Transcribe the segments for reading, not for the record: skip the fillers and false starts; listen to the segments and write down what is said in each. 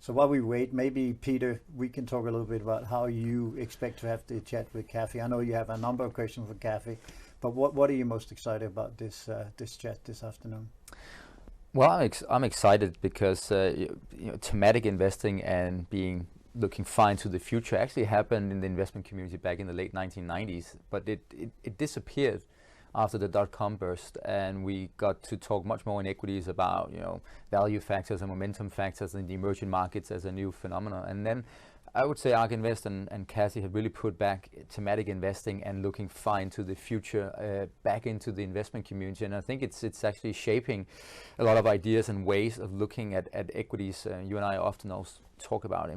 So while we wait, maybe Peter, we can talk a little bit about how you expect to have the chat with Kathy. I know you have a number of questions for Kathy, but what are you most excited about this chat this afternoon? Well, I'm excited because thematic investing and looking far into the future actually happened in the investment community back in the late 1990s, but it disappeared after the dot-com burst, and we got to talk much more in equities about value factors and momentum factors in the emerging markets as a new phenomenon. And then I would say ARK Invest and Cassie have really put back thematic investing and looking far into the future back into the investment community. And I think it's actually shaping a lot of ideas and ways of looking at equities. You and I often also talk about,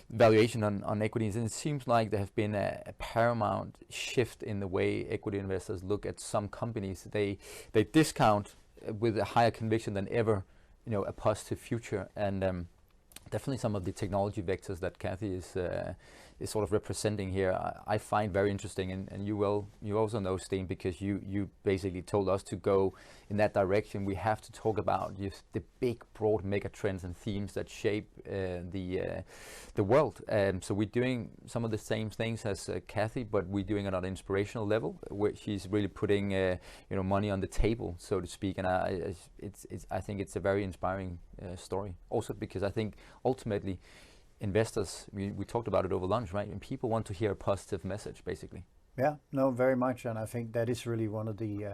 valuation on equities, and it seems like there have been a paramount shift in the way equity investors look at some companies. They discount with a higher conviction than ever, a positive future. And definitely some of the technology vectors that Kathy is sort of representing here, I find very interesting, and you also know, Steen, because you basically told us to go in that direction. We have to talk about the big, broad mega trends and themes that shape the world. So we're doing some of the same things as Kathy, but we're doing it on an inspirational level, where she's really putting money on the table, so to speak. And I think it's a very inspiring story. Also because I think ultimately investors, we talked about it over lunch, right? And people want to hear a positive message, basically. Yeah, no, very much, and I think that is really one of the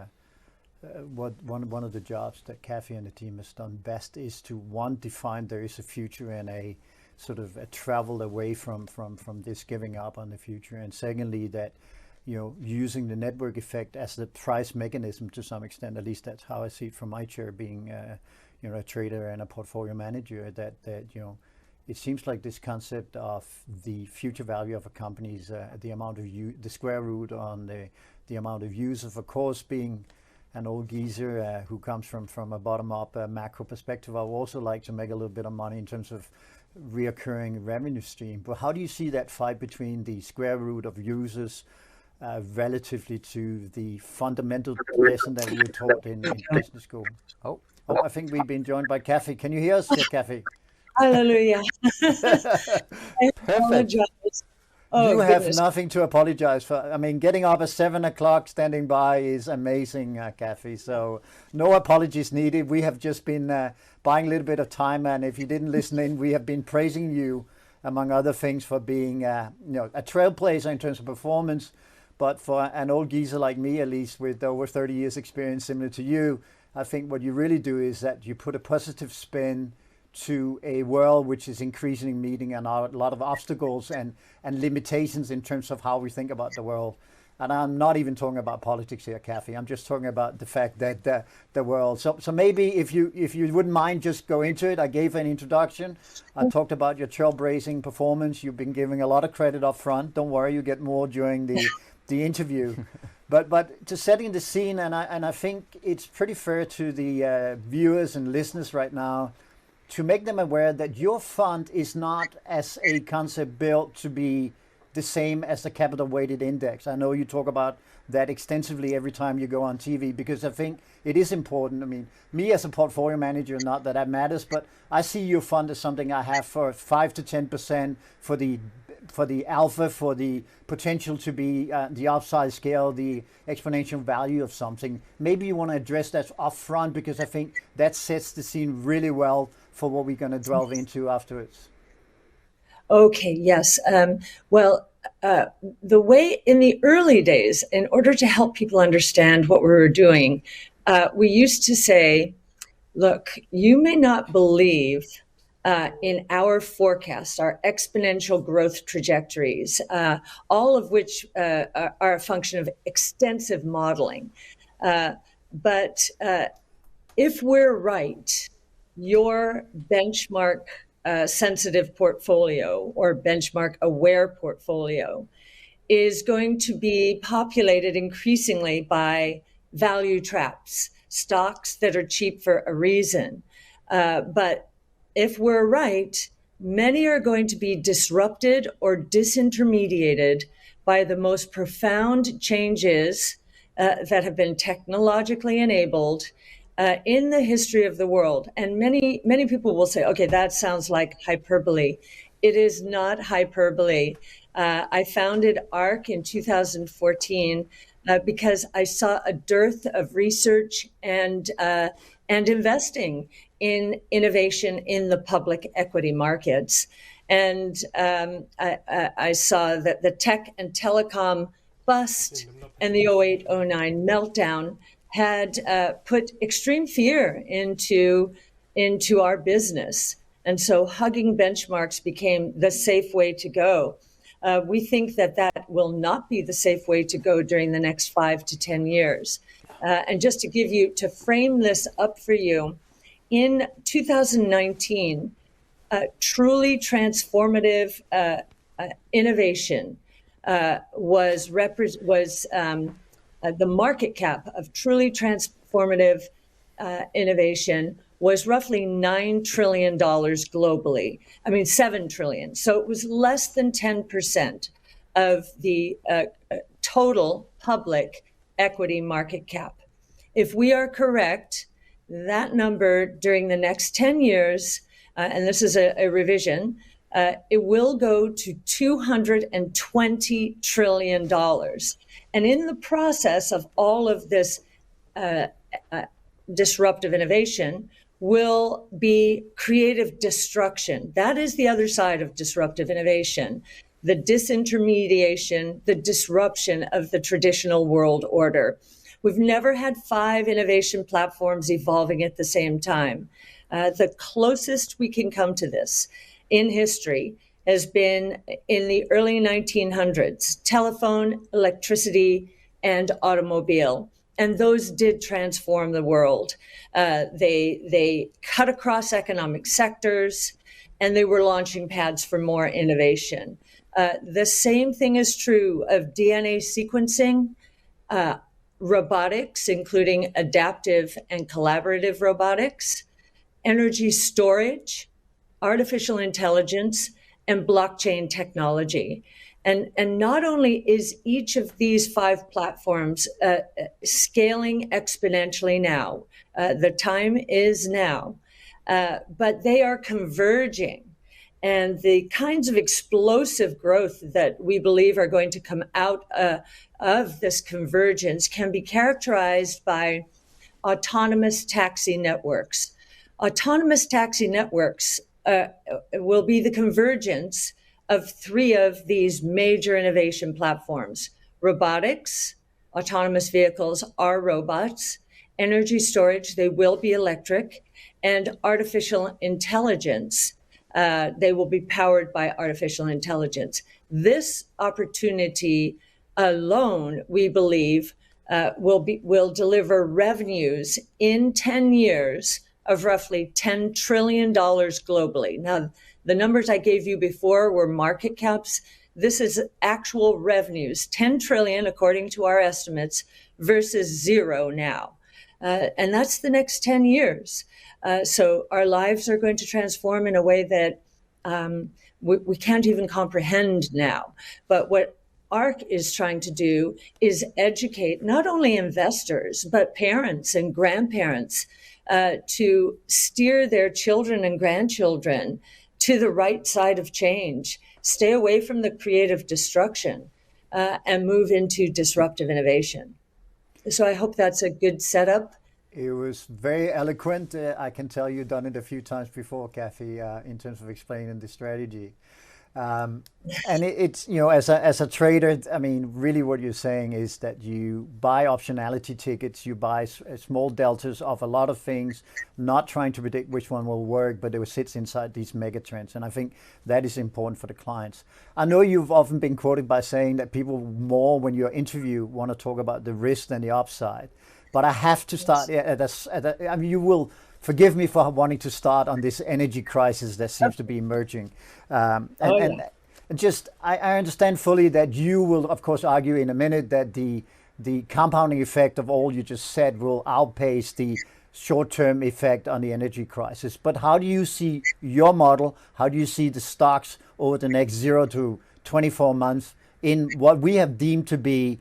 one of the jobs that Kathy and the team has done best, is to define there is a future and a sort of a travel away from this giving up on the future, and secondly that using the network effect as the price mechanism to some extent. At least that's how I see it from my chair, being a trader and a portfolio manager. That it seems like this concept of the future value of a company is the amount of the square root on the amount of users. Of course, being an old geezer who comes from a bottom-up macro perspective, I would also like to make a little bit of money in terms of reoccurring revenue stream. But how do you see that fight between the square root of users relatively to the fundamental lesson that we were taught in business school? Oh, I think we've been joined by Kathy. Can you hear us, Kathy? Hallelujah. I apologize. Oh, you goodness. have nothing to apologize for. Getting up at 7 o'clock, standing by is amazing, Kathy. So no apologies needed. We have just been buying a little bit of time. And if you didn't listen in, we have been praising you, among other things, for being a trailblazer in terms of performance. But for an old geezer like me, at least with over 30 years experience similar to you, I think what you really do is that you put a positive spin to a world which is increasingly meeting a lot of obstacles and limitations in terms of how we think about the world. And I'm not even talking about politics here, Kathy. I'm just talking about the fact that the world. So maybe if you wouldn't mind, just go into it. I gave an introduction. I talked about your trailblazing performance. You've been giving a lot of credit up front. Don't worry, you get more during the interview. But to setting the scene, and I think it's pretty fair to the viewers and listeners right now to make them aware that your fund is not, as a concept, built to be the same as the capital weighted index. I know you talk about that extensively every time you go on TV, because I think it is important. Me as a portfolio manager, not that that matters, but I see your fund as something I have for 5 to 10% for the alpha, for the potential to be the upside scale, the exponential value of something. Maybe you want to address that up front, because I think that sets the scene really well for what we're going to delve into afterwards. Okay, yes. The way in the early days, in order to help people understand what we were doing, we used to say, look, you may not believe in our forecasts, our exponential growth trajectories, all of which are a function of extensive modeling. But if we're right, your benchmark sensitive portfolio or benchmark aware portfolio is going to be populated increasingly by value traps, stocks that are cheap for a reason. But if we're right, many are going to be disrupted or disintermediated by the most profound changes that have been technologically enabled in the history of the world. And many people will say, okay, that sounds like hyperbole. It is not hyperbole. I founded ARK in 2014 because I saw a dearth of research and investing in innovation in the public equity markets. And I saw that the tech and telecom bust and the 08-09 meltdown had put extreme fear into our business. And so hugging benchmarks became the safe way to go. We think that will not be the safe way to go during the next 5 to 10 years. And just to frame this up for you, in 2019, truly transformative innovation was the market cap of truly transformative innovation was roughly $9 trillion globally. I mean, $7 trillion. So it was less than 10% of the total public equity market cap. If we are correct, that number during the next 10 years, and this is a revision, it will go to $220 trillion. And in the process of all of this disruptive innovation will be creative destruction. That is the other side of disruptive innovation, the disintermediation, the disruption of the traditional world order. We've never had 5 innovation platforms evolving at the same time. The closest we can come to this in history has been in the early 1900s, telephone, electricity, and automobile. And those did transform the world. They cut across economic sectors, and they were launching pads for more innovation. The same thing is true of DNA sequencing, robotics, including adaptive and collaborative robotics, energy storage, artificial intelligence, and blockchain technology. And not only is each of these 5 platforms scaling exponentially now, the time is now, but they are converging. And the kinds of explosive growth that we believe are going to come out of this convergence can be characterized by autonomous taxi networks. Autonomous taxi networks will be the convergence of 3 of these major innovation platforms: robotics, autonomous vehicles are robots, energy storage, they will be electric, and artificial intelligence. They will be powered by artificial intelligence. This opportunity alone, we believe, will deliver revenues in 10 years of roughly $10 trillion globally. Now, the numbers I gave you before were market caps. This is actual revenues, 10 trillion according to our estimates versus 0 now. And that's the next 10 years. So our lives are going to transform in a way that we can't even comprehend now. But what ARK is trying to do is educate not only investors, but parents and grandparents to steer their children and grandchildren to the right side of change, stay away from the creative destruction, and move into disruptive innovation. So I hope that's a good setup. It was very eloquent. I can tell you've done it a few times before, Kathy, in terms of explaining the strategy. And it's, as a trader, I mean, really what you're saying is that you buy optionality tickets, you buy small deltas of a lot of things, not trying to predict which one will work, but it sits inside these mega trends. And I think that is important for the clients. I know you've often been quoted by saying that people more, when you interview, want to talk about the risk than the upside. But I have to start, I mean, you will forgive me for wanting to start on this energy crisis that seems to be emerging. And just, I understand fully that you will, of course, argue in a minute that the compounding effect of all you just said will outpace the short-term effect on the energy crisis. But how do you see your model? How do you see the stocks over the next 0 to 24 months in what we have deemed to be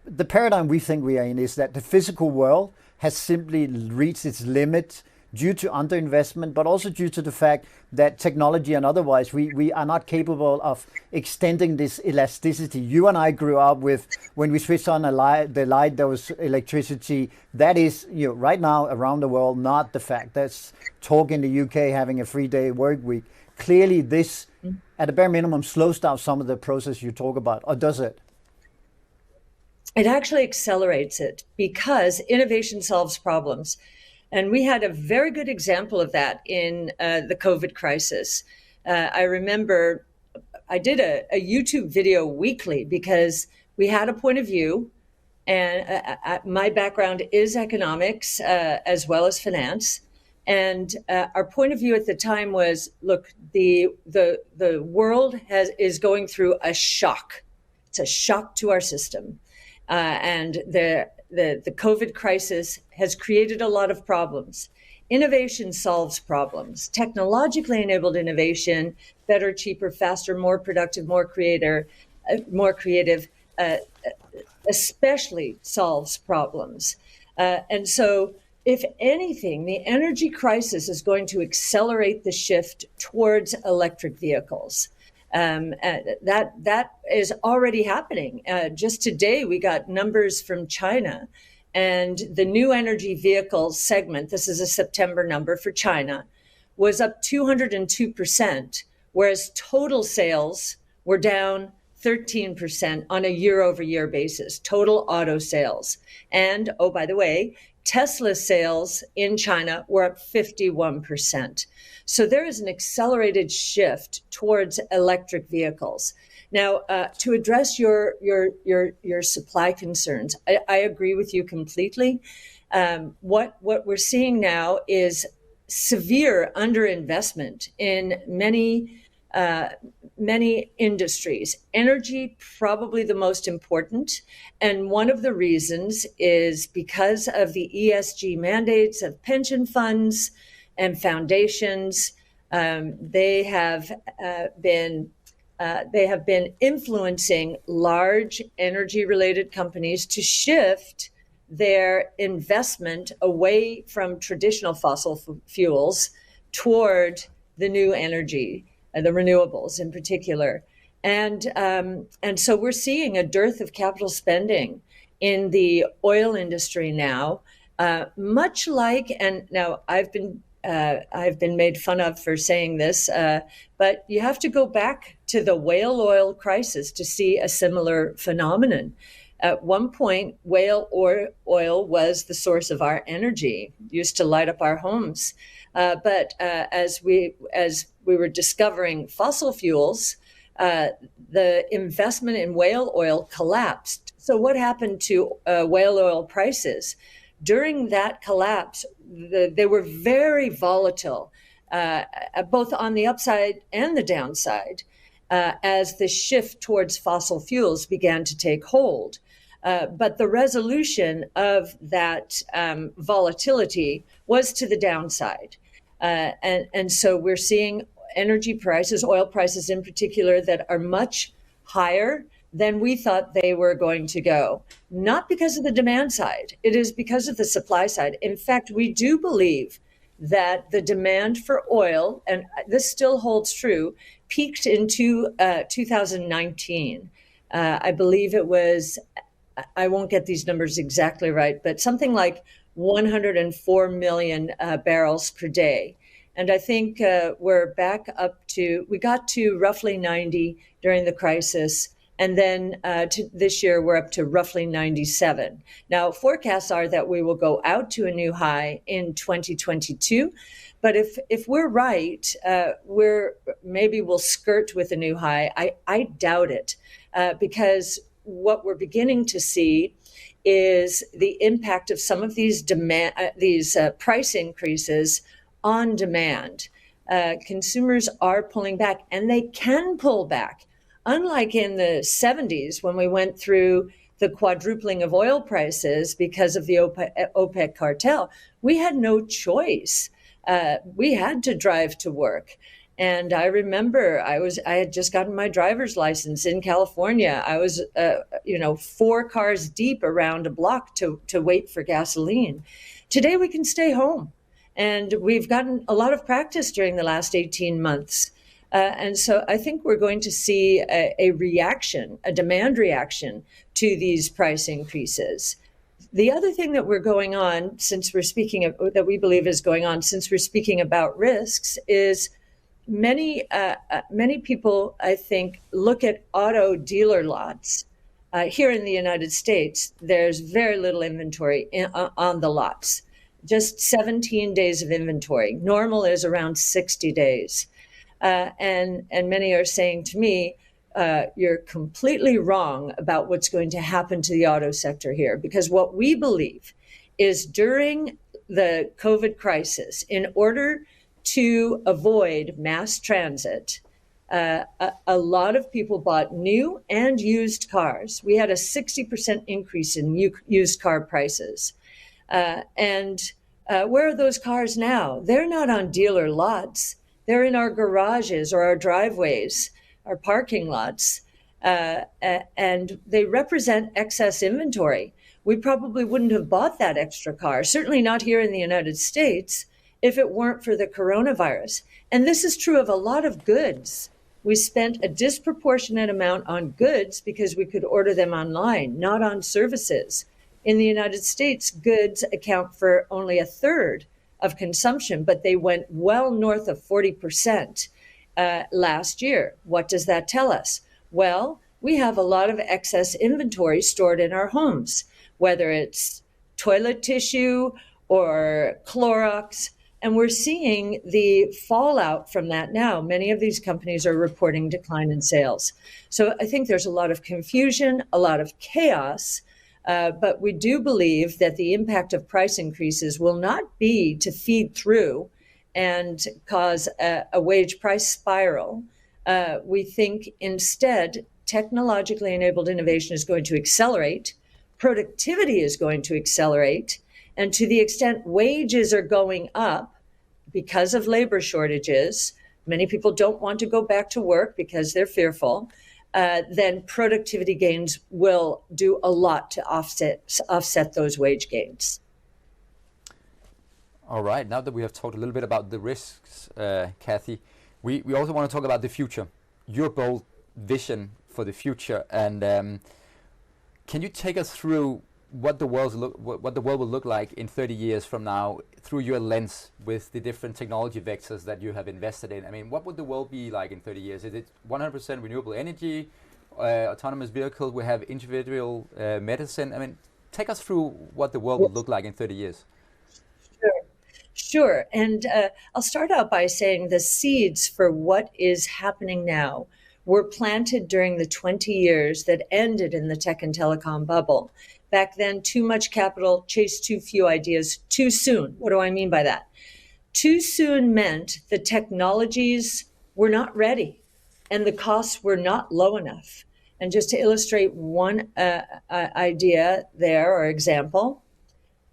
the paradigm we think we are in is that the physical world has simply reached its limit due to underinvestment, but also due to the fact that technology and otherwise, we are not capable of extending this elasticity. You and I grew up with, when we switched on the light, there was electricity. That is, right now around the world, not the fact. There's talk in the UK having a 3-day work week. Clearly this, at a bare minimum, slows down some of the process you talk about, or does it? It actually accelerates it because innovation solves problems. And we had a very good example of that in the COVID crisis. I remember I did a YouTube video weekly because we had a point of view, and my background is economics as well as finance. And our point of view at the time was, look, the world is going through a shock. It's a shock to our system. And the COVID crisis has created a lot of problems. Innovation solves problems. Technologically enabled innovation, better, cheaper, faster, more productive, more creative, especially solves problems. And so, if anything, the energy crisis is going to accelerate the shift towards electric vehicles. That is already happening. Just today, we got numbers from China, and the new energy vehicle segment, this is a September number for China, was up 202%, whereas total sales were down 13% on a year-over-year basis, total auto sales. And, oh, by the way, Tesla sales in China were up 51%. So there is an accelerated shift towards electric vehicles. Now, to address your supply concerns, I agree with you completely. What we're seeing now is severe underinvestment in many industries. Energy, probably the most important. And one of the reasons is because of the ESG mandates of pension funds and foundations. They have been influencing large energy-related companies to shift their investment away from traditional fossil fuels toward the new energy, the renewables in particular. And so we're seeing a dearth of capital spending in the oil industry now, much like, and now I've been made fun of for saying this, but you have to go back to the whale oil crisis to see a similar phenomenon. At one point, whale oil was the source of our energy, used to light up our homes. But as we were discovering fossil fuels, the investment in whale oil collapsed. So what happened to whale oil prices? During that collapse, they were very volatile, both on the upside and the downside, as the shift towards fossil fuels began to take hold. But the resolution of that volatility was to the downside. And so we're seeing energy prices, oil prices in particular, that are much higher than we thought they were going to go. Not because of the demand side, it is because of the supply side. In fact, we do believe that the demand for oil, and this still holds true, peaked in 2019. I believe it was, I won't get these numbers exactly right, but something like 104 million barrels per day. And I think we're back up to, we got to roughly 90 during the crisis. And then this year, we're up to roughly 97. Now, forecasts are that we will go out to a new high in 2022. But if we're right, maybe we'll skirt with a new high. I doubt it, because what we're beginning to see is the impact of some of these price increases on demand. Consumers are pulling back, and they can pull back. Unlike in the 70s, when we went through the quadrupling of oil prices because of the OPEC cartel, we had no choice. We had to drive to work. And I remember I had just gotten my driver's license in California. I was, 4 cars deep around a block to wait for gasoline. Today we can stay home. And we've gotten a lot of practice during the last 18 months. And so I think we're going to see a reaction, a demand reaction to these price increases. The other thing that we're going on, since we're speaking of, that we believe is going on, since we're speaking about risks, is many people, I think, look at auto dealer lots. Here in the United States, there's very little inventory on the lots. Just 17 days of inventory. Normal is around 60 days. And many are saying to me, you're completely wrong about what's going to happen to the auto sector here. Because what we believe is during the COVID crisis, in order to avoid mass transit, a lot of people bought new and used cars. We had a 60% increase in used car prices. And where are those cars now? They're not on dealer lots. They're in our garages or our driveways, our parking lots, and they represent excess inventory. We probably wouldn't have bought that extra car, certainly not here in the United States, if it weren't for the coronavirus. And this is true of a lot of goods. We spent a disproportionate amount on goods because we could order them online, not on services. In the United States, goods account for only a third of consumption, but they went well north of 40% last year. What does that tell us? Well, we have a lot of excess inventory stored in our homes, whether it's toilet tissue or Clorox, and we're seeing the fallout from that now. Many of these companies are reporting decline in sales. So I think there's a lot of confusion, a lot of chaos, but we do believe that the impact of price increases will not be to feed through and cause a wage price spiral. We think instead technologically enabled innovation is going to accelerate, productivity is going to accelerate, and to the extent wages are going up because of labor shortages, many people don't want to go back to work because they're fearful, then productivity gains will do a lot to offset those wage gains. All right, now that we have talked a little bit about the risks, Kathy, we also want to talk about the future, your bold vision for the future. And can you take us through what the world will look like in 30 years from now through your lens with the different technology vectors that you have invested in? I mean, what would the world be like in 30 years? Is it 100% renewable energy, autonomous vehicles? We have individual medicine. I mean, take us through what the world will look like in 30 years. Sure. And I'll start out by saying the seeds for what is happening now were planted during the 20 years that ended in the tech and telecom bubble. Back then, too much capital chased too few ideas too soon. What do I mean by that? Too soon meant the technologies were not ready and the costs were not low enough. And just to illustrate one idea there or example,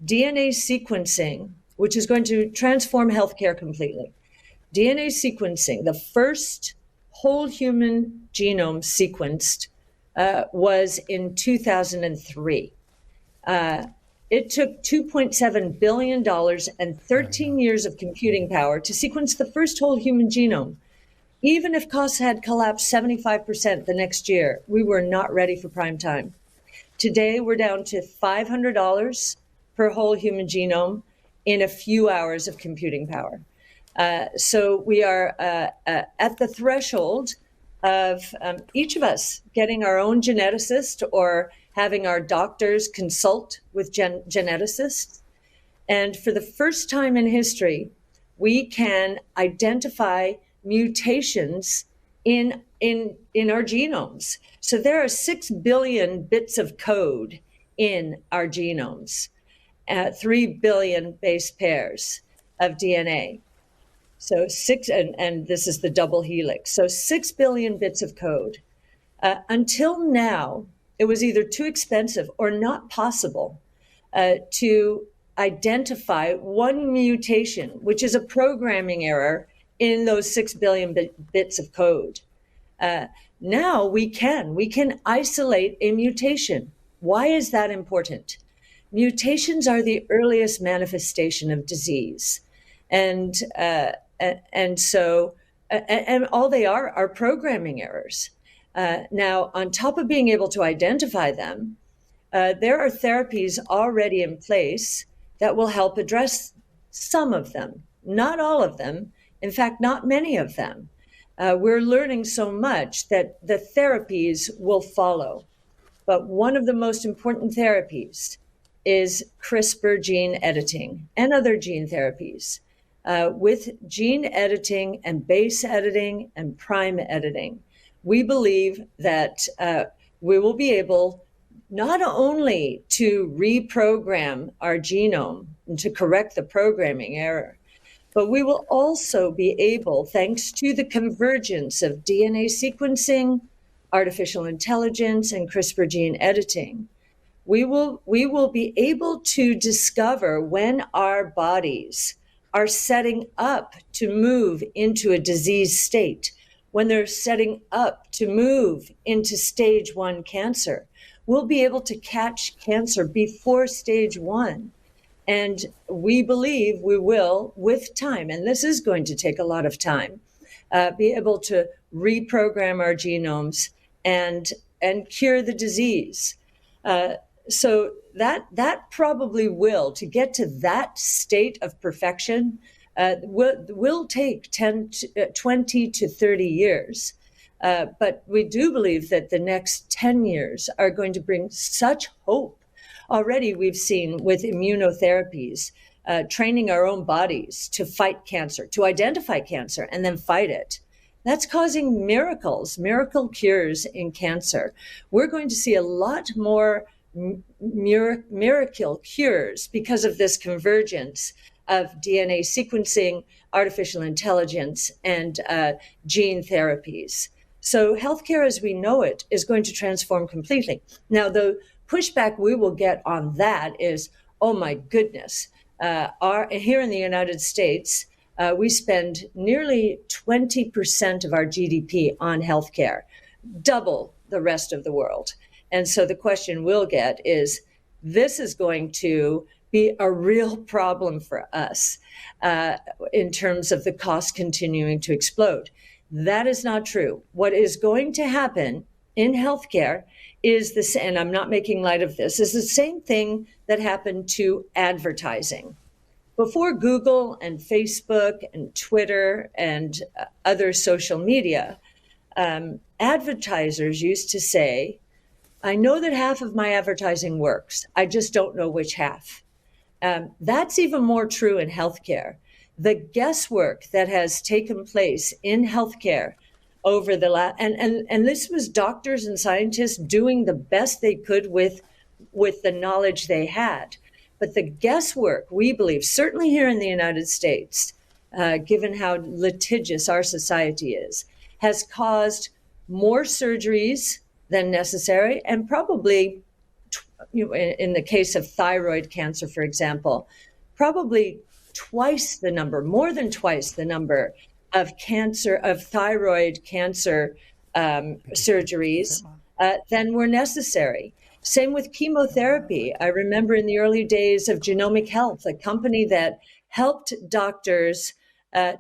DNA sequencing, which is going to transform healthcare completely. DNA sequencing, the first whole human genome sequenced was in 2003. It took $2.7 billion and 13 years of computing power to sequence the first whole human genome. Even if costs had collapsed 75% the next year, we were not ready for prime time. Today, we're down to $500 per whole human genome in a few hours of computing power. So we are at the threshold of each of us getting our own geneticist or having our doctors consult with geneticists. And for the first time in history, we can identify mutations in our genomes. So there are 6 billion bits of code in our genomes, 3 billion base pairs of DNA. So and this is the double helix. So 6 billion bits of code. Until now, it was either too expensive or not possible to identify one mutation, which is a programming error in those 6 billion bits of code. Now we can isolate a mutation. Why is that important? mutations are the earliest manifestation of disease. And so all they are programming errors. Now, on top of being able to identify them, there are therapies already in place that will help address some of them, not all of them, in fact, not many of them. We're learning so much that the therapies will follow. But one of the most important therapies is CRISPR gene editing and other gene therapies. With gene editing and base editing and prime editing, we believe that we will be able not only to reprogram our genome and to correct the programming error, but we will also be able, thanks to the convergence of DNA sequencing, artificial intelligence, and CRISPR gene editing, we will be able to discover when our bodies are setting up to move into a disease state, when they're setting up to move into stage 1 cancer. We'll be able to catch cancer before stage 1. And we believe we will, with time, and this is going to take a lot of time, be able to reprogram our genomes and cure the disease. So that probably will, to get to that state of perfection, will take 20 to 30 years. But we do believe that the next 10 years are going to bring such hope. Already we've seen with immunotherapies, training our own bodies to fight cancer, to identify cancer and then fight it. That's causing miracle cures in cancer. We're going to see a lot more miracle cures because of this convergence of DNA sequencing, artificial intelligence, and gene therapies. So healthcare as we know it is going to transform completely. Now, the pushback we will get on that is, oh my goodness, here in the United States, we spend nearly 20% of our GDP on healthcare, double the rest of the world. And so the question we'll get is, this is going to be a real problem for us in terms of the cost continuing to explode. That is not true. What is going to happen in healthcare is this, and I'm not making light of this, is the same thing that happened to advertising. Before Google and Facebook and Twitter and other social media, advertisers used to say, I know that half of my advertising works. I just don't know which half. That's even more true in healthcare. The guesswork that has taken place in healthcare over the last, and this was doctors and scientists doing the best they could with the knowledge they had. But the guesswork, we believe, certainly here in the United States, given how litigious our society is, has caused more surgeries than necessary, and probably, in the case of thyroid cancer, for example, probably more than twice the number of thyroid cancer surgeries than were necessary. Same with chemotherapy. I remember in the early days of Genomic Health, a company that helped doctors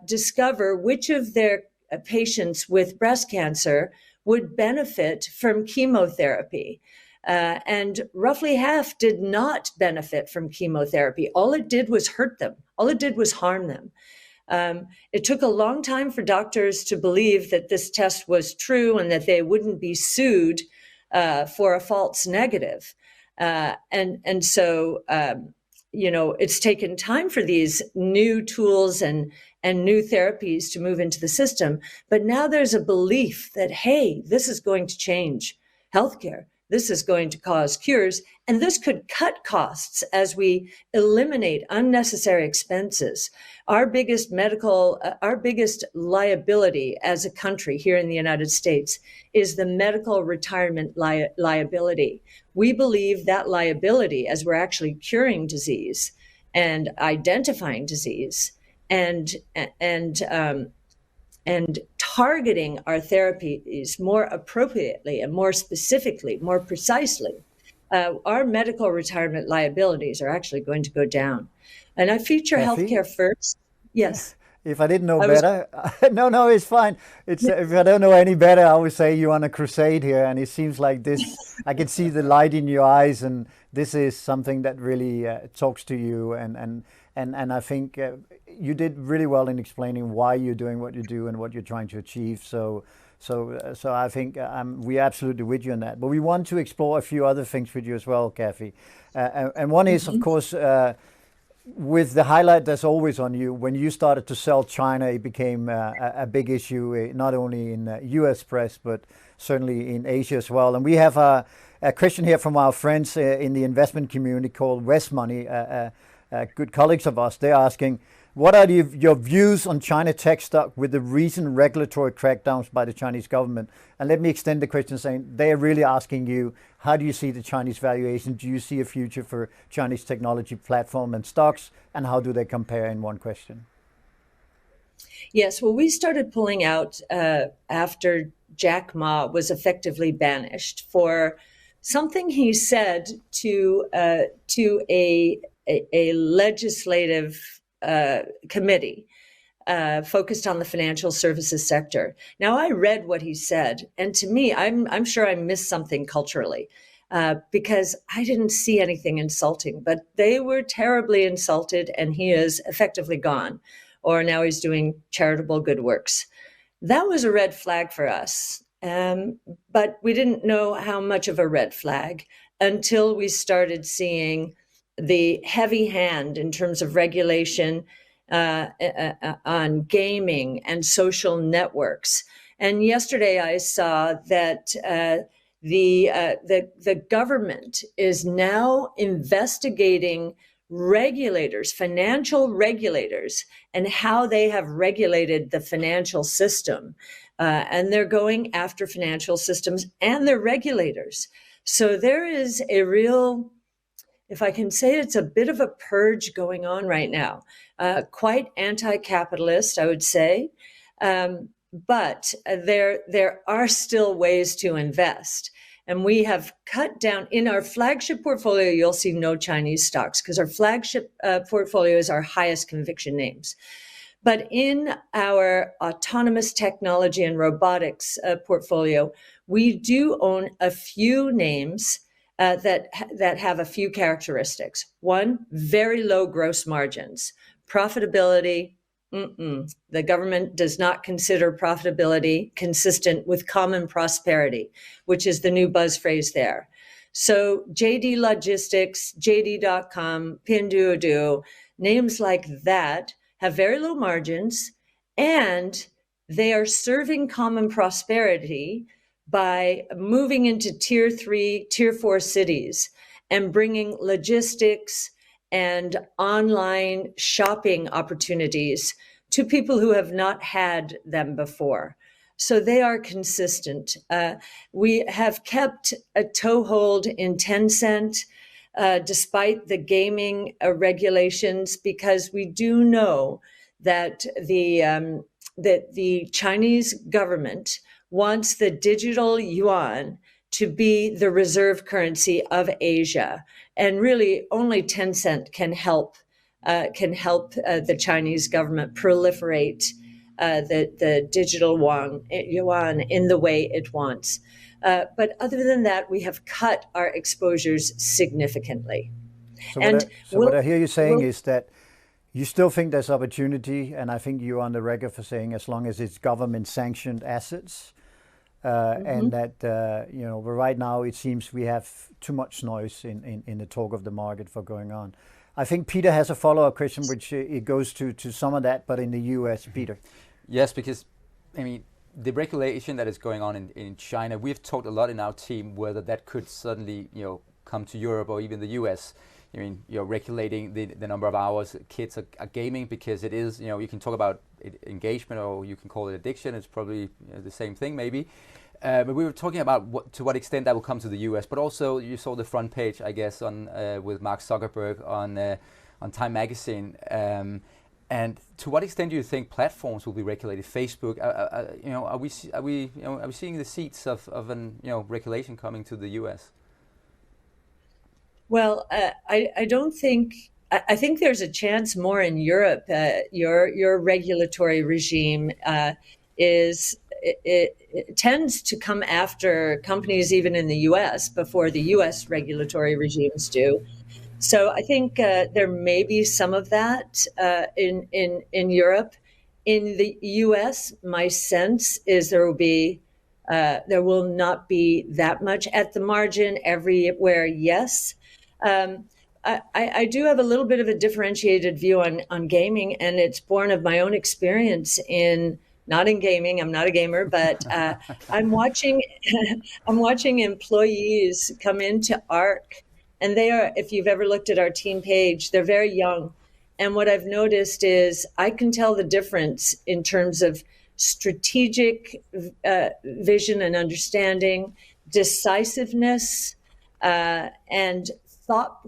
discover which of their patients with breast cancer would benefit from chemotherapy. And roughly half did not benefit from chemotherapy. All it did was hurt them. All it did was harm them. It took a long time for doctors to believe that this test was true and that they wouldn't be sued for a false negative. And so, it's taken time for these new tools and new therapies to move into the system. But now there's a belief that, hey, this is going to change healthcare. This is going to cause cures, and this could cut costs as we eliminate unnecessary expenses. Our biggest liability as a country here in the United States is the medical retirement liability. We believe that liability, as we're actually curing disease and identifying disease and targeting our therapies more appropriately and more specifically, more precisely, our medical retirement liabilities are actually going to go down. And I feature Kathy? healthcare first. Yes. If I didn't know better, no, it's fine. It's if I don't know any better, I would say you're on a crusade here, and it seems like this. I can see the light in your eyes, and this is something that really talks to you. And I think you did really well in explaining why you're doing what you do and what you're trying to achieve. So I think we're absolutely with you on that. But we want to explore a few other things with you as well, Kathy. And one is, of course, with the highlight that's always on you, when you started to sell China, it became a big issue, not only in U.S. press, but certainly in Asia as well. And we have a question here from our friends in the investment community called West Money, good colleagues of us. They're asking, what are your views on China tech stock with the recent regulatory crackdowns by the Chinese government? And let me extend the question saying they're really asking you, how do you see the Chinese valuation? Do you see a future for Chinese technology platform and stocks? And how do they compare in one question? Yes, well, we started pulling out after Jack Ma was effectively banished for something he said to a legislative committee focused on the financial services sector. Now, I read what he said, and to me, I'm sure I missed something culturally because I didn't see anything insulting, but they were terribly insulted, and he is effectively gone, or now he's doing charitable good works. That was a red flag for us, but we didn't know how much of a red flag until we started seeing the heavy hand in terms of regulation on gaming and social networks. And yesterday I saw that the government is now investigating regulators, financial regulators, and how they have regulated the financial system. And they're going after financial systems and their regulators. So there is a real, if I can say, it's a bit of a purge going on right now. Quite anti-capitalist, I would say. But there are still ways to invest. And we have cut down in our flagship portfolio. You'll see no Chinese stocks because our flagship portfolio is our highest conviction names. But in our autonomous technology and robotics portfolio, we do own a few names that have a few characteristics. One, very low gross margins. Profitability, the government does not consider profitability consistent with common prosperity, which is the new buzz phrase there. So JD Logistics, JD.com, Pinduoduo, names like that have very low margins, and they are serving common prosperity by moving into tier 3, tier 4 cities and bringing logistics and online shopping opportunities to people who have not had them before. So they are consistent. We have kept a toehold in Tencent despite the gaming regulations, because we do know that the Chinese government wants the digital yuan to be the reserve currency of Asia. And really only Tencent can help the Chinese government proliferate the digital yuan in the way it wants. But other than that, we have cut our exposures significantly. So what I hear you saying is that you still think there's opportunity, and I think you're on the record for saying as long as it's government-sanctioned assets, and that but right now it seems we have too much noise in the talk of the market for going on. I think Peter has a follow-up question, which it goes to some of that, but in the U.S., Peter. Yes, because I mean the regulation that is going on in China, we've talked a lot in our team whether that could suddenly come to Europe or even the U.S. I mean, regulating the number of hours kids are gaming, because it is, you can talk about engagement or you can call it addiction. It's probably the same thing maybe. But we were talking about to what extent that will come to the U.S. But also you saw the front page, I guess, on with Mark Zuckerberg on Time Magazine. And to what extent do you think platforms will be regulated? Facebook, are we seeing the seeds of an regulation coming to the U.S.? Well, I don't think. I think there's a chance more in Europe. Your regulatory regime it tends to come after companies even in the U.S. before the U.S. regulatory regimes do. So I think there may be some of that in Europe. In the U.S., my sense is there will not be that much at the margin everywhere. Yes. I do have a little bit of a differentiated view on gaming, and it's born of my own experience not in gaming. I'm not a gamer, but I'm watching employees come into Ark, and they are, if you've ever looked at our team page, they're very young. And what I've noticed is I can tell the difference in terms of strategic vision and understanding, decisiveness, and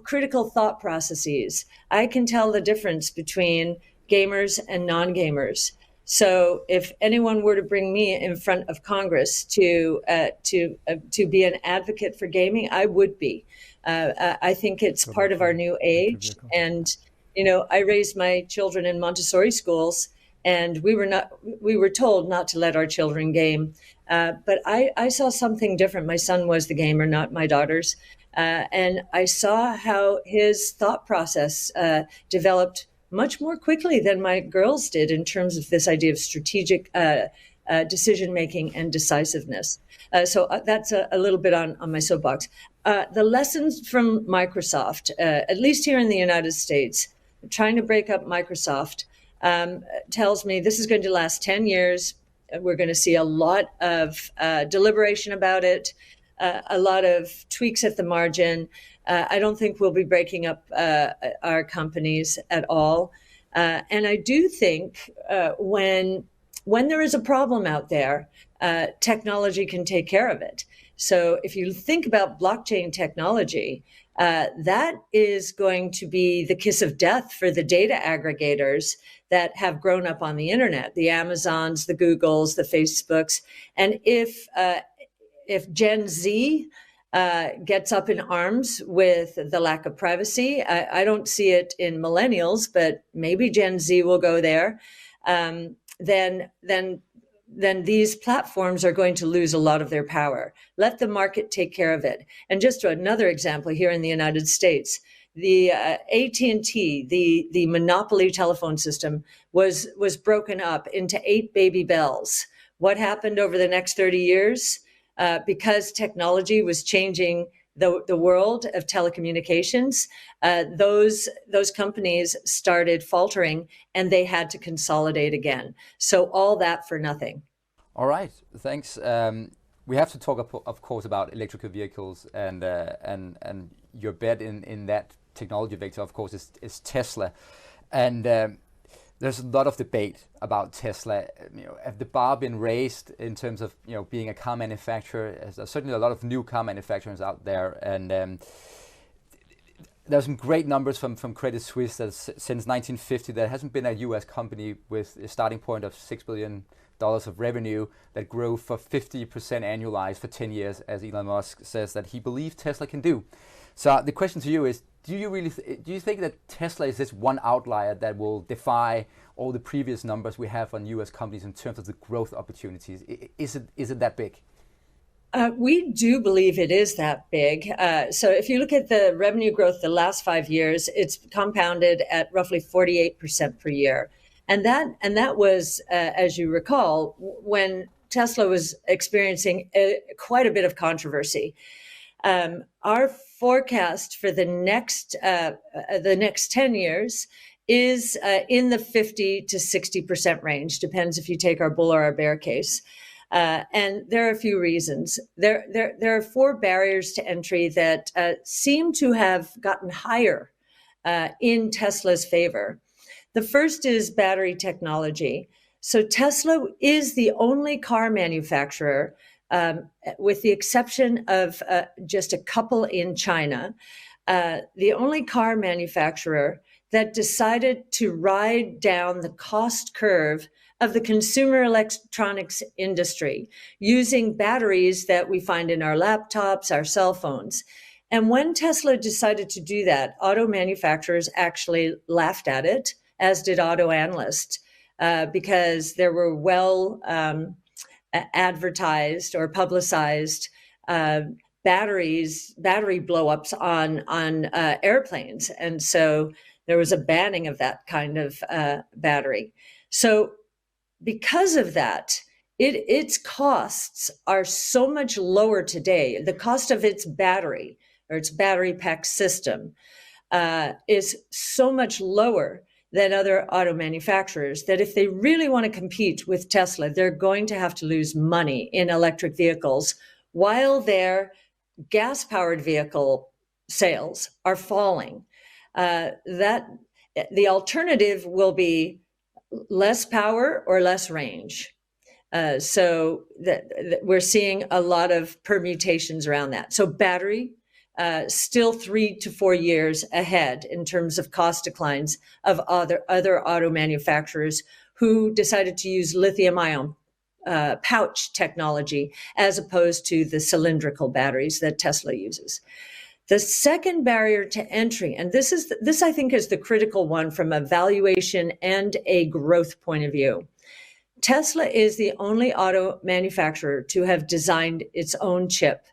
critical thought processes. I can tell the difference between gamers and non-gamers. So if anyone were to bring me in front of Congress to be an advocate for gaming, I would be. I think it's part of our new age. And, I raised my children in Montessori schools, and we were told not to let our children game. But I saw something different. My son was the gamer, not my daughters. And I saw how his thought process developed much more quickly than my girls did in terms of this idea of strategic decision-making and decisiveness. So that's a little bit on my soapbox. The lessons from Microsoft, at least here in the United States, trying to break up Microsoft, tells me this is going to last 10 years. We're going to see a lot of deliberation about it, a lot of tweaks at the margin. I don't think we'll be breaking up our companies at all. And I do think when there is a problem out there, technology can take care of it. So if you think about blockchain technology, that is going to be the kiss of death for the data aggregators that have grown up on the internet, the Amazons, the Googles, the Facebooks. And if Gen Z gets up in arms with the lack of privacy, I don't see it in millennials, but maybe Gen Z will go there. Then these platforms are going to lose a lot of their power. Let the market take care of it. And just another example here in the United States, the AT&T, the monopoly telephone system was broken up into 8 baby bells. What happened over the next 30 years? Because technology was changing the world of telecommunications, those companies started faltering and they had to consolidate again. So all that for nothing. All right, thanks. We have to talk, of course, about electrical vehicles, and your bet in that technology vector, of course, is Tesla. And there's a lot of debate about Tesla. Have the bar been raised in terms of being a car manufacturer? There's certainly a lot of new car manufacturers out there, and there's some great numbers from Credit Suisse that since 1950 there hasn't been a U.S. company with a starting point of $6 billion of revenue that grew for 50% annualized for 10 years, as Elon Musk says that he believes Tesla can do. So the question to you is, do you think that Tesla is this one outlier that will defy all the previous numbers we have on U.S. companies in terms of the growth opportunities? Is it that big? We do believe it is that big. So if you look at the revenue growth the last 5 years, it's compounded at roughly 48% per year. And that was, as you recall, when Tesla was experiencing quite a bit of controversy. Our forecast for the next 10 years is in the 50 to 60% range. Depends if you take our bull or our bear case. And there are a few reasons. There are 4 barriers to entry that seem to have gotten higher in Tesla's favor. The first is battery technology. So Tesla is the only car manufacturer, with the exception of just a couple in China, the only car manufacturer that decided to ride down the cost curve of the consumer electronics industry using batteries that we find in our laptops, our cell phones. And when Tesla decided to do that, auto manufacturers actually laughed at it, as did auto analysts, because there were well advertised or publicized battery blow-ups on airplanes. And so there was a banning of that kind of battery. So because of that, its costs are so much lower today. The cost of its battery or its battery pack system is so much lower than other auto manufacturers that if they really want to compete with Tesla, they're going to have to lose money in electric vehicles while their gas-powered vehicle sales are falling. That the alternative will be less power or less range. So that we're seeing a lot of permutations around that. So battery, still 3 to 4 years ahead in terms of cost declines of other auto manufacturers who decided to use lithium-ion pouch technology as opposed to the cylindrical batteries that Tesla uses. The second barrier to entry, and this I think is the critical one from a valuation and a growth point of view. Tesla is the only auto manufacturer to have designed its own chip.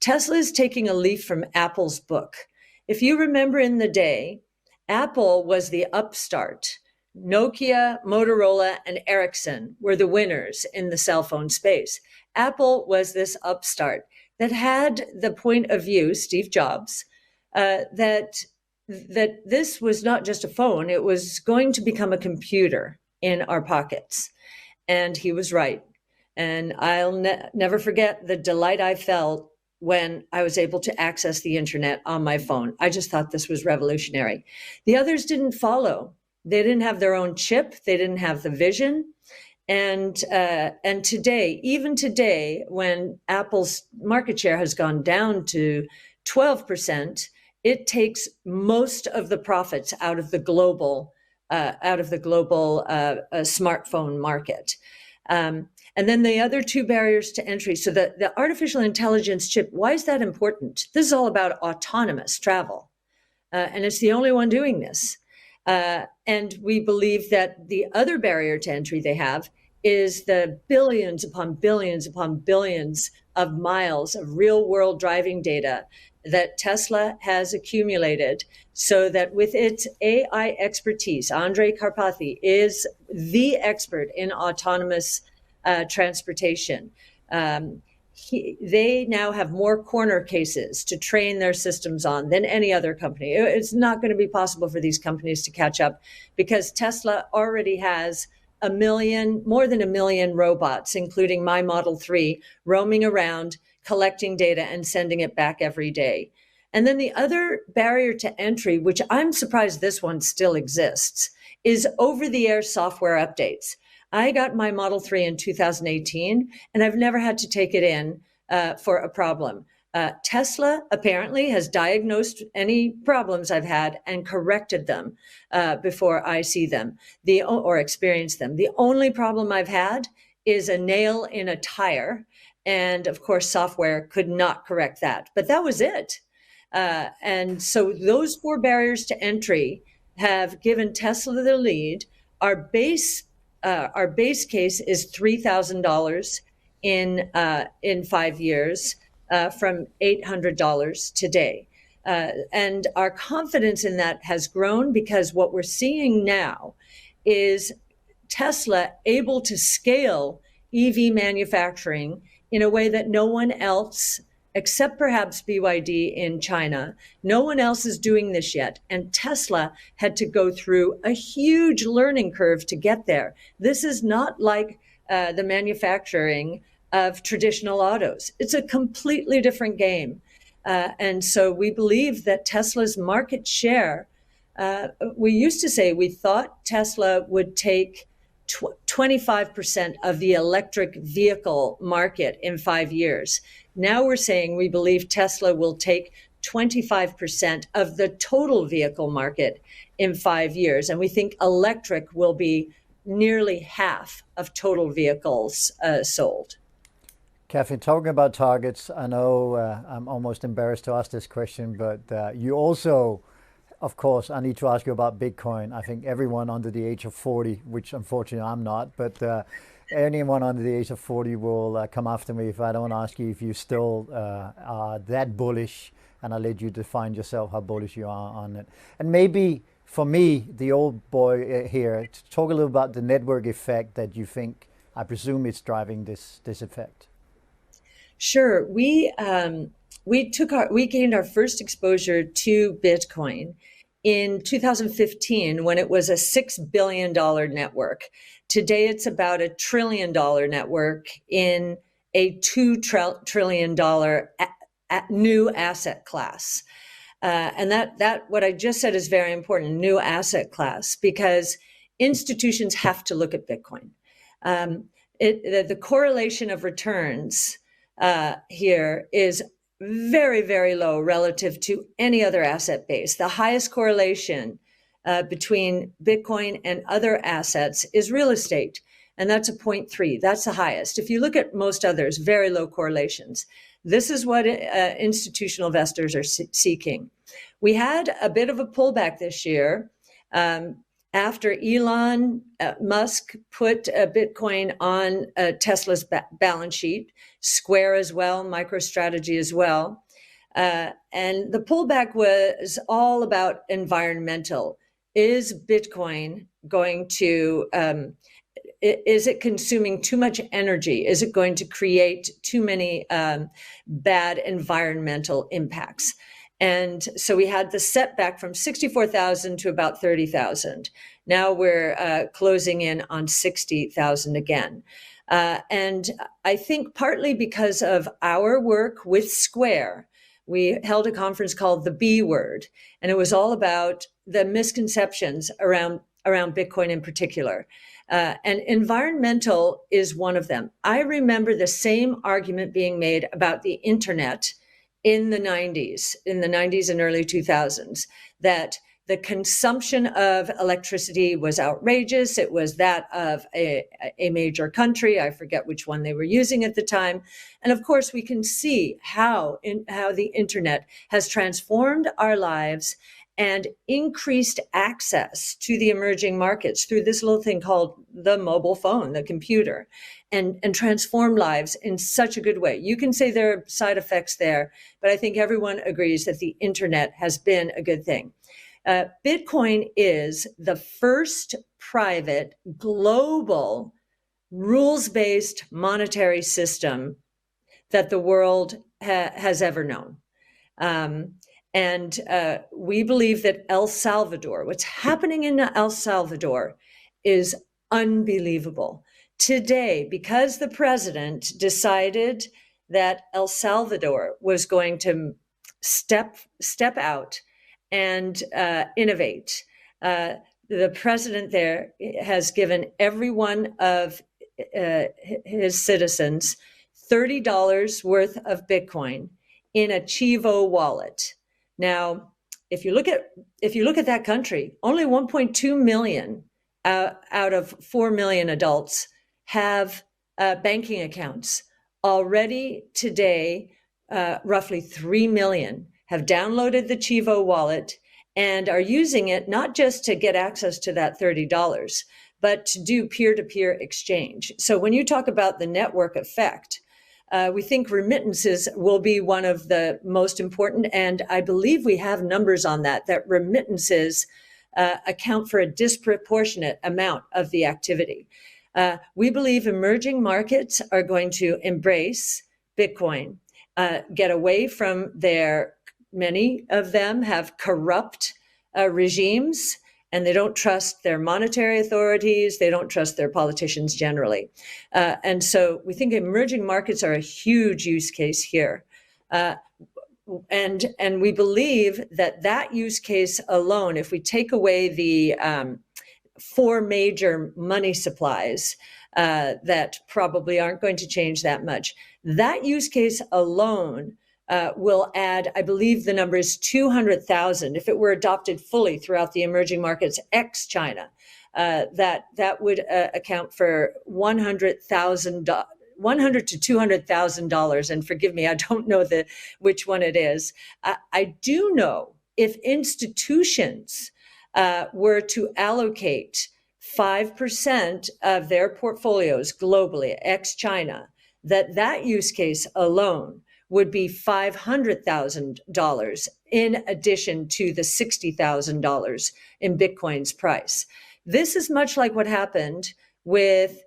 Tesla is taking a leaf from Apple's book. If you remember in the day, Apple was the upstart. Nokia, Motorola, and Ericsson were the winners in the cell phone space. Apple was this upstart that had the point of view, Steve Jobs, that this was not just a phone, it was going to become a computer in our pockets. And he was right. And I'll never forget the delight I felt when I was able to access the internet on my phone. I just thought this was revolutionary. The others didn't follow. They didn't have their own chip. They didn't have the vision. And today, even today, when Apple's market share has gone down to 12%, it takes most of the profits out of the global smartphone market. And then the other two barriers to entry. So the artificial intelligence chip, why is that important? This is all about autonomous travel. And it's the only one doing this. And we believe that the other barrier to entry they have is the billions upon billions upon billions of miles of real world driving data that Tesla has accumulated, so that with its AI expertise, Andrej Karpathy is the expert in autonomous transportation. They now have more corner cases to train their systems on than any other company. It's not going to be possible for these companies to catch up because Tesla already has more than a million robots, including my Model 3, roaming around, collecting data and sending it back every day. And then the other barrier to entry, which I'm surprised this one still exists, is over-the-air software updates. I got my Model 3 in 2018, and I've never had to take it in for a problem. Tesla apparently has diagnosed any problems I've had and corrected them before I see them or experience them. The only problem I've had is a nail in a tire. And of course, software could not correct that. But that was it. And so those four barriers to entry have given Tesla the lead. Our base case is $3,000 in 5 years from $800 today. And our confidence in that has grown because what we're seeing now is Tesla able to scale EV manufacturing in a way that no one else, except perhaps BYD in China, no one else is doing this yet. And Tesla had to go through a huge learning curve to get there. This is not like the manufacturing of traditional autos. It's a completely different game. And so we believe that Tesla's market share, we used to say we thought Tesla would take 25% of the electric vehicle market in 5 years. Now we're saying we believe Tesla will take 25% of the total vehicle market in 5 years. And we think electric will be nearly half of total vehicles sold. Kathy, talking about targets, I know I'm almost embarrassed to ask this question, but you also, of course, I need to ask you about Bitcoin. I think everyone under the age of 40, which unfortunately I'm not, but anyone under the age of 40 will come after me if I don't ask you if you still are that bullish, and I'll let you define yourself how bullish you are on it. And maybe for me, the old boy here, to talk a little about the network effect that you think, I presume it's driving this effect. Sure. We gained our first exposure to Bitcoin in 2015 when it was a $6 billion network. Today, it's about $1 trillion network in a $2 trillion new asset class. And that what I just said is very important, new asset class, because institutions have to look at Bitcoin. The correlation of returns here is very, very low relative to any other asset base. The highest correlation between Bitcoin and other assets is real estate, and that's a 0.3. That's the highest. If you look at most others, very low correlations. This is what institutional investors are seeking. We had a bit of a pullback this year after Elon Musk put Bitcoin on Tesla's balance sheet, Square as well, MicroStrategy as well. And the pullback was all about environmental. Is Bitcoin going to, is it consuming too much energy? Is it going to create too many bad environmental impacts? And so we had the setback from 64,000 to about 30,000. Now we're closing in on 60,000 again. And I think partly because of our work with Square, we held a conference called The B Word, and it was all about the misconceptions around Bitcoin in particular. And environmental is one of them. I remember the same argument being made about the internet in the 90s and early 2000s, that the consumption of electricity was outrageous. It was that of a major country. I forget which one they were using at the time. And of course, we can see how the internet has transformed our lives and increased access to the emerging markets through this little thing called the mobile phone, the computer, and transformed lives in such a good way. You can say there are side effects there, but I think everyone agrees that the internet has been a good thing. Bitcoin is the first private global rules-based monetary system that the world has ever known. And we believe that El Salvador, what's happening in El Salvador is unbelievable. Today, because the president decided that El Salvador was going to step out and innovate, the president there has given every one of his citizens $30 worth of Bitcoin in a Chivo wallet. Now, if you look at that country, only 1.2 million out of 4 million adults have banking accounts. Already today, roughly 3 million have downloaded the Chivo wallet and are using it not just to get access to that $30, but to do peer-to-peer exchange. So when you talk about the network effect, we think remittances will be one of the most important, and I believe we have numbers on that remittances account for a disproportionate amount of the activity. We believe emerging markets are going to embrace Bitcoin, get away from many of them have corrupt regimes, and they don't trust their monetary authorities. They don't trust their politicians generally. And so we think emerging markets are a huge use case here. And we believe that use case alone, if we take away the 4 major money supplies that probably aren't going to change that much, that use case alone will add, I believe the number is 200,000 if it were adopted fully throughout the emerging markets ex-China. That would account for 100,000 to $200,000. And forgive me, I don't know which one it is. I do know if institutions were to allocate 5% of their portfolios globally, ex-China, that use case alone would be $500,000 in addition to the $60,000 in Bitcoin's price. This is much like what happened with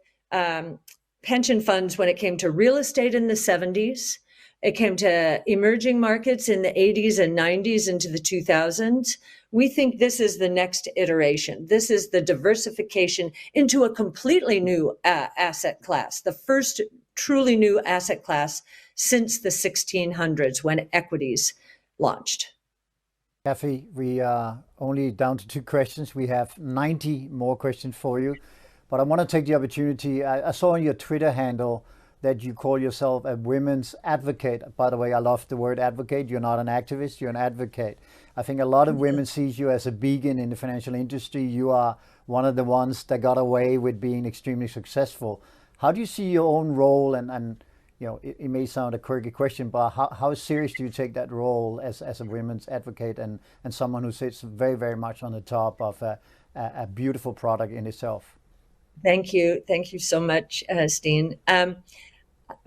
pension funds when it came to real estate in the 70s. It came to emerging markets in the 80s and 90s into the 2000s. We think this is the next iteration. This is the diversification into a completely new asset class, the first truly new asset class since the 1600s when equities launched. Kathy, we are only down to 2 questions. We have 90 more questions for you, but I want to take the opportunity. I saw on your Twitter handle that you call yourself a women's advocate. By the way, I love the word advocate. You're not an activist, you're an advocate. I think a lot of women sees you as a beacon in the financial industry. You are one of the ones that got away with being extremely successful. How do you see your own role? And you know, it may sound a quirky question, but how serious do you take that role as a women's advocate and someone who sits very, very much on the top of a beautiful product in itself? Thank you. Thank you so much, Steen,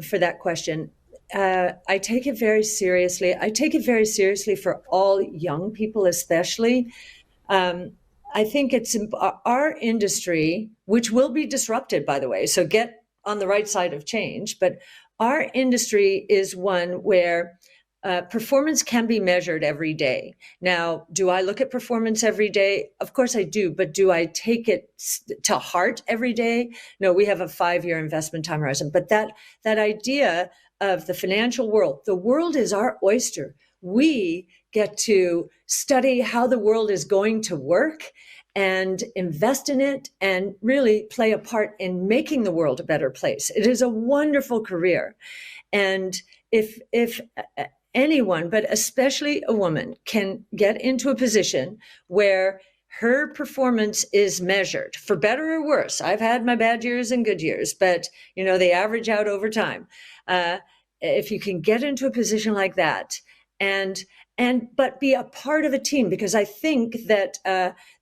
for that question. I take it very seriously. I take it very seriously for all young people, especially. I think it's our industry, which will be disrupted, by the way, so get on the right side of change. But our industry is one where performance can be measured every day. Now, do I look at performance every day? Of course I do, but do I take it to heart every day? No, we have a 5-year investment time horizon. But that idea of the financial world, the world is our oyster. We get to study how the world is going to work and invest in it and really play a part in making the world a better place. It is a wonderful career. And if anyone, but especially a woman, can get into a position where her performance is measured, for better or worse. I've had my bad years and good years, but you know, they average out over time. If you can get into a position like that but be a part of a team, because I think that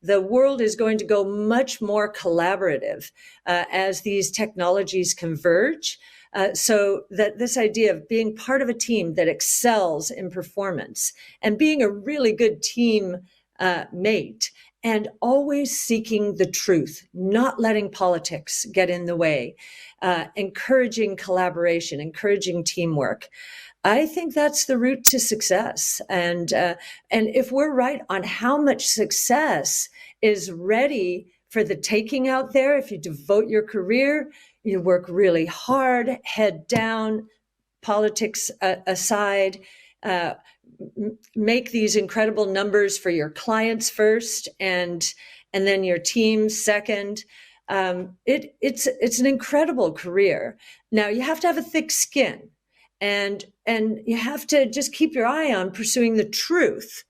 the world is going to go much more collaborative as these technologies converge. So that this idea of being part of a team that excels in performance and being a really good team mate and always seeking the truth, not letting politics get in the way, encouraging collaboration, encouraging teamwork. I think that's the route to success. And if we're right on how much success is ready for the taking out there, if you devote your career, you work really hard, head down, politics aside, make these incredible numbers for your clients first, and then your team second. It's an incredible career. Now you have to have a thick skin. And you have to just keep your eye on pursuing the truth,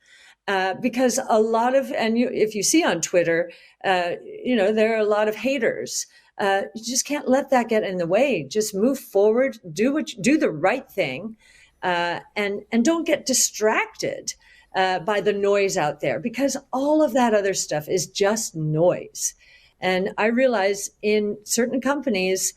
because a lot of, if you see on Twitter, there are a lot of haters. You just can't let that get in the way. Just move forward, do the right thing, and don't get distracted by the noise out there, because all of that other stuff is just noise. And I realize in certain companies,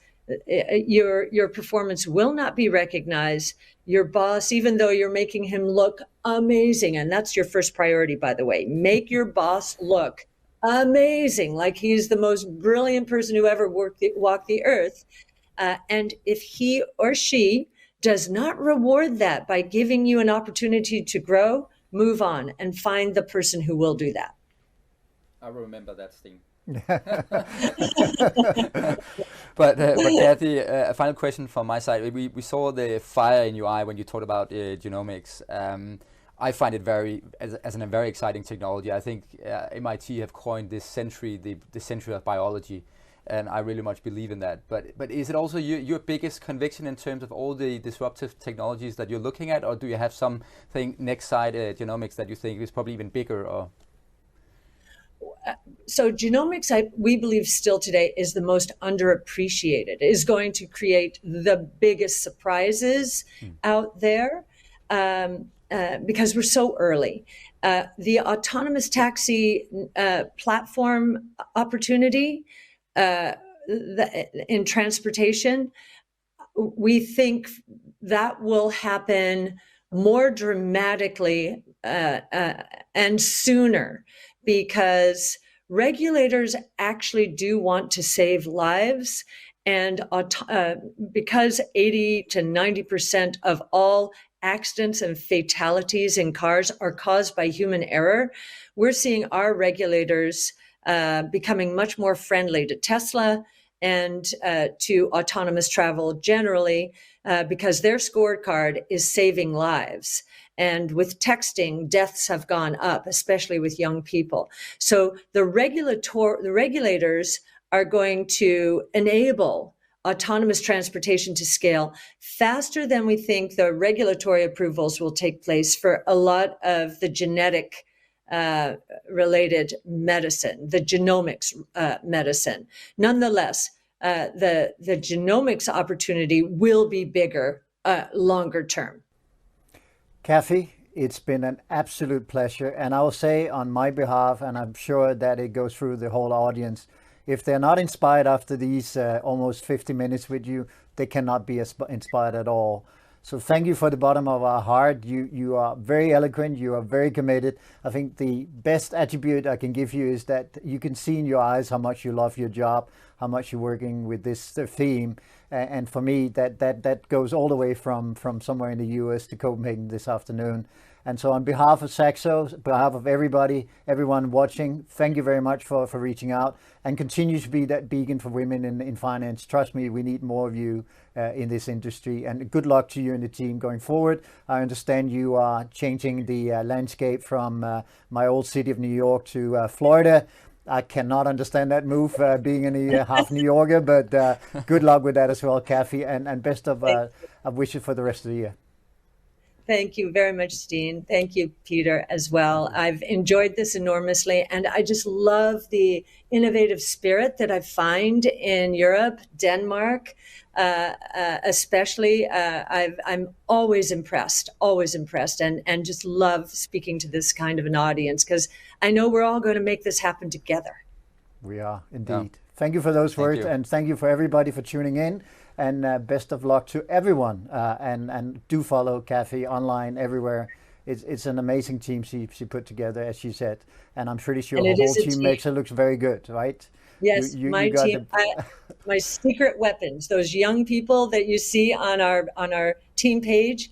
your performance will not be recognized. Your boss, even though you're making him look amazing, and that's your first priority, by the way, make your boss look amazing, like he's the most brilliant person who ever walked the earth. And if he or she does not reward that by giving you an opportunity to grow, move on and find the person who will do that. I remember that thing. But Kathy, a final question from my side. We saw the fire in your eye when you talked about genomics. I find it as a very exciting technology. I think MIT have coined this century, the century of biology, and I really much believe in that. But is it also your biggest conviction in terms of all the disruptive technologies that you're looking at, or do you have something next side genomics that you think is probably even bigger? Or So genomics, we believe still today is the most underappreciated, is going to create the biggest surprises out there because we're so early. The autonomous taxi platform opportunity in transportation, we think that will happen more dramatically and sooner, because regulators actually do want to save lives. And because 80 to 90% of all accidents and fatalities in cars are caused by human error, we're seeing our regulators becoming much more friendly to Tesla and to autonomous travel generally, because their scorecard is saving lives. And with texting, deaths have gone up, especially with young people. So the regulators are going to enable autonomous transportation to scale faster than we think the regulatory approvals will take place for a lot of the genetic related medicine, the genomics medicine. Nonetheless, the genomics opportunity will be bigger longer term. Kathy, it's been an absolute pleasure. And I will say on my behalf, and I'm sure that it goes through the whole audience, if they're not inspired after these almost 50 minutes with you, they cannot be inspired at all. So thank you for the bottom of our heart. You are very eloquent. You are very committed. I think the best attribute I can give you is that you can see in your eyes how much you love your job, how much you're working with this theme. And for me, that goes all the way from somewhere in the US to Copenhagen this afternoon. And so on behalf of Saxo, on behalf of everyone watching, thank you very much for reaching out, and continue to be that beacon for women in finance. Trust me, we need more of you in this industry, and good luck to you and the team going forward. I understand you are changing the landscape from my old city of New York to Florida. I cannot understand that move, being a half New Yorker, but good luck with that as well, Kathy, and best of wishes for the rest of the year. Thank you very much, Steen. Thank you, Peter, as well. I've enjoyed this enormously, and I just love the innovative spirit that I find in Europe, Denmark, especially. I'm always impressed, and just love speaking to this kind of an audience, because I know we're all going to make this happen together. We are indeed. Yeah. Thank you for those words, and thank you for everybody for tuning in. And best of luck to everyone. And do follow Kathy online everywhere. It's an amazing team she put together, as she said. And I'm pretty sure the whole team makes it look very good, right? Yes, my team, my secret weapons, those young people that you see on our team page,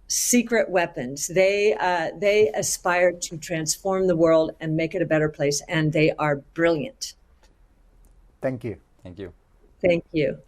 secret weapons. They aspire to transform the world and make it a better place. And they are brilliant. Thank you. Thank you. Thank you.